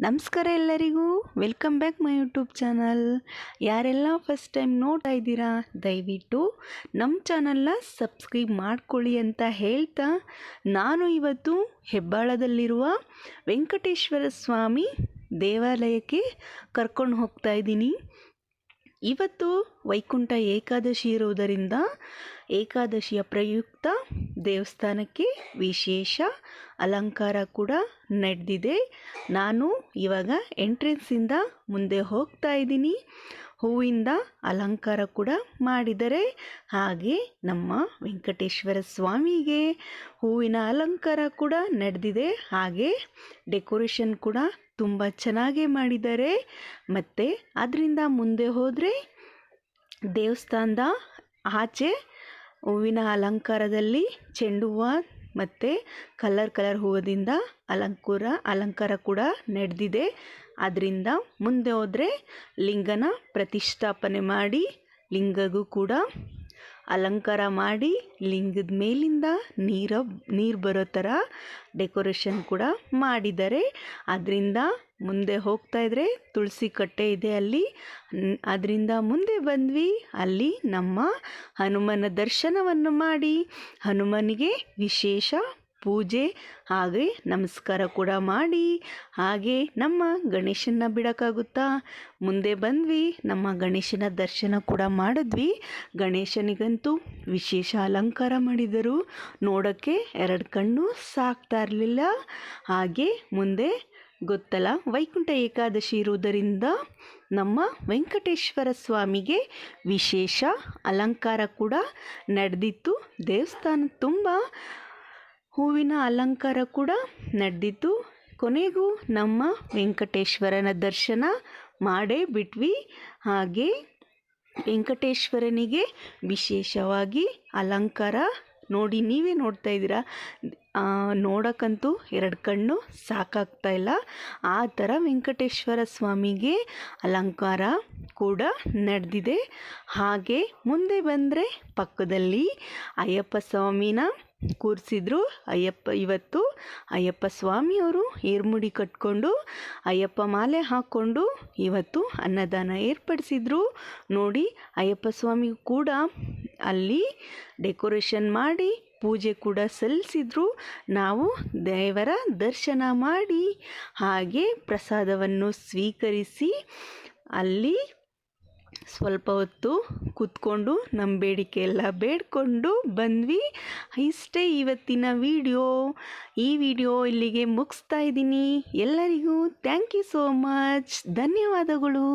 ನಮಸ್ಕಾರ ಎಲ್ಲರಿಗೂ, welcome back my YouTube channel. ಯಾರೆಲ್ಲ ಫಸ್ಟ್ ಟೈಮ್ ನೋಡ್ತಾ ಇದ್ದೀರಾ ದಯವಿಟ್ಟು ನಮ್ಮ ಚಾನಲ್ನ ಸಬ್ಸ್ಕ್ರೈಬ್ ಮಾಡ್ಕೊಳ್ಳಿ ಅಂತ ಹೇಳ್ತಾ, ನಾನು ಇವತ್ತು ಹೆಬ್ಬಾಳದಲ್ಲಿರುವ ವೆಂಕಟೇಶ್ವರ ಸ್ವಾಮಿ ದೇವಾಲಯಕ್ಕೆ ಕರ್ಕೊಂಡು ಹೋಗ್ತಾ ಇದ್ದೀನಿ. ಇವತ್ತು ವೈಕುಂಠ ಏಕಾದಶಿ ಇರುವುದರಿಂದ ಏಕಾದಶಿಯ ಪ್ರಯುಕ್ತ ದೇವಸ್ಥಾನಕ್ಕೆ ವಿಶೇಷ ಅಲಂಕಾರ ಕೂಡ ನಡೆದಿದೆ. ನಾನು ಇವಾಗ ಎಂಟ್ರೆನ್ಸಿಂದ ಮುಂದೆ ಹೋಗ್ತಾ ಇದ್ದೀನಿ. ಹೂವಿಂದ ಅಲಂಕಾರ ಕೂಡ ಮಾಡಿದರೆ, ಹಾಗೆ ನಮ್ಮ ವೆಂಕಟೇಶ್ವರ ಸ್ವಾಮಿಗೆ ಹೂವಿನ ಅಲಂಕಾರ ಕೂಡ ನಡೆದಿದೆ. ಹಾಗೆ ಡೆಕೋರೇಷನ್ ಕೂಡ ತುಂಬ ಚೆನ್ನಾಗೇ ಮಾಡಿದ್ದಾರೆ. ಮತ್ತು ಅದರಿಂದ ಮುಂದೆ ಹೋದರೆ ದೇವಸ್ಥಾನದ ಆಚೆ ಹೂವಿನ ಅಲಂಕಾರದಲ್ಲಿ ಚೆಂಡು ಹೂವು ಮತ್ತು ಕಲರ್ ಹೂವದಿಂದ ಅಲಂಕಾರ ಕೂಡ ನಡೆದಿದೆ. ಅದರಿಂದ ಮುಂದೆ ಹೋದರೆ ಲಿಂಗನ ಪ್ರತಿಷ್ಠಾಪನೆ ಮಾಡಿ, ಲಿಂಗಗೂ ಕೂಡ ಅಲಂಕಾರ ಮಾಡಿ, ಲಿಂಗದ ಮೇಲಿಂದ ನೀರು ಬರೋ ಥರ ಡೆಕೋರೇಷನ್ ಕೂಡ ಮಾಡಿದ್ದಾರೆ. ಅದರಿಂದ ಮುಂದೆ ಹೋಗ್ತಾ ಇದ್ದರೆ ತುಳಸಿ ಕಟ್ಟೆ ಇದೆ ಅಲ್ಲಿ. ಅದರಿಂದ ಮುಂದೆ ಬಂದ್ವಿ. ಅಲ್ಲಿ ನಮ್ಮ ಹನುಮನ ದರ್ಶನವನ್ನು ಮಾಡಿ, ಹನುಮನಿಗೆ ವಿಶೇಷ ಪೂಜೆ ಹಾಗೆ ನಮಸ್ಕಾರ ಕೂಡ ಮಾಡಿ, ಹಾಗೆ ನಮ್ಮ ಗಣೇಶನ ಬಿಡೋಕ್ಕಾಗುತ್ತಾ, ಮುಂದೆ ಬಂದ್ವಿ. ನಮ್ಮ ಗಣೇಶನ ದರ್ಶನ ಕೂಡ ಮಾಡಿದ್ವಿ. ಗಣೇಶನಿಗಂತೂ ವಿಶೇಷ ಅಲಂಕಾರ ಮಾಡಿದರು. ನೋಡೋಕ್ಕೆ ಎರಡು ಕಣ್ಣು ಸಾಕ್ತಾ ಇರಲಿಲ್ಲ. ಹಾಗೆ ಮುಂದೆ ಗೊತ್ತಲ್ಲ, ವೈಕುಂಠ ಏಕಾದಶಿ ಇರುವುದರಿಂದ ನಮ್ಮ ವೆಂಕಟೇಶ್ವರ ಸ್ವಾಮಿಗೆ ವಿಶೇಷ ಅಲಂಕಾರ ಕೂಡ ನಡೆದಿತ್ತು. ದೇವಸ್ಥಾನ ತುಂಬ ಹೂವಿನ ಅಲಂಕಾರ ಕೂಡ ನಡೆದಿತ್ತು. ಕೊನೆಗೂ ನಮ್ಮ ವೆಂಕಟೇಶ್ವರನ ದರ್ಶನ ಮಾಡೇ ಬಿಟ್ವಿ. ಹಾಗೆ ವೆಂಕಟೇಶ್ವರನಿಗೆ ವಿಶೇಷವಾಗಿ ಅಲಂಕಾರ ನೋಡಿ, ನೀವೇ ನೋಡ್ತಾ ಇದ್ದೀರಾ. ನೋಡೋಕ್ಕಂತೂ ಎರಡು ಕಣ್ಣು ಸಾಕಾಗ್ತಾ ಇಲ್ಲ. ಆ ಥರ ವೆಂಕಟೇಶ್ವರ ಸ್ವಾಮಿಗೆ ಅಲಂಕಾರ ಕೂಡ ನಡೆದಿದೆ. ಹಾಗೆ ಮುಂದೆ ಬಂದರೆ ಪಕ್ಕದಲ್ಲಿ ಅಯ್ಯಪ್ಪ ಸ್ವಾಮಿನ ಕೂರಿಸಿದ್ರು. ಇವತ್ತು ಅಯ್ಯಪ್ಪ ಸ್ವಾಮಿಯವರು ಏರ್ಮುಡಿ ಕಟ್ಕೊಂಡು ಅಯ್ಯಪ್ಪ ಮಾಲೆ ಹಾಕ್ಕೊಂಡು ಇವತ್ತು ಅನ್ನದಾನ ಏರ್ಪಡಿಸಿದ್ರು. ನೋಡಿ, ಅಯ್ಯಪ್ಪ ಸ್ವಾಮಿಗೂ ಕೂಡ ಅಲ್ಲಿ ಡೆಕೋರೇಷನ್ ಮಾಡಿ ಪೂಜೆ ಕೂಡ ಸಲ್ಲಿಸಿದ್ರು. ನಾವು ದೇವರ ದರ್ಶನ ಮಾಡಿ ಹಾಗೆ ಪ್ರಸಾದವನ್ನು ಸ್ವೀಕರಿಸಿ ಅಲ್ಲಿ ಸ್ವಲ್ಪ ಹೊತ್ತು ಕೂತ್ಕೊಂಡು ನಮ್ಮ ಬೇಡಿಕೆ ಎಲ್ಲ ಬೇಡಿಕೊಂಡು ಬಂದ್ವಿ. ಇಷ್ಟೇ ಇವತ್ತಿನ ವಿಡಿಯೋ. ಈ ವಿಡಿಯೋ ಇಲ್ಲಿಗೆ ಮುಗಿಸ್ತಾ ಇದ್ದೀನಿ. ಎಲ್ಲರಿಗೂ ಥ್ಯಾಂಕ್ ಯು ಸೋ ಮಚ್. ಧನ್ಯವಾದಗಳು.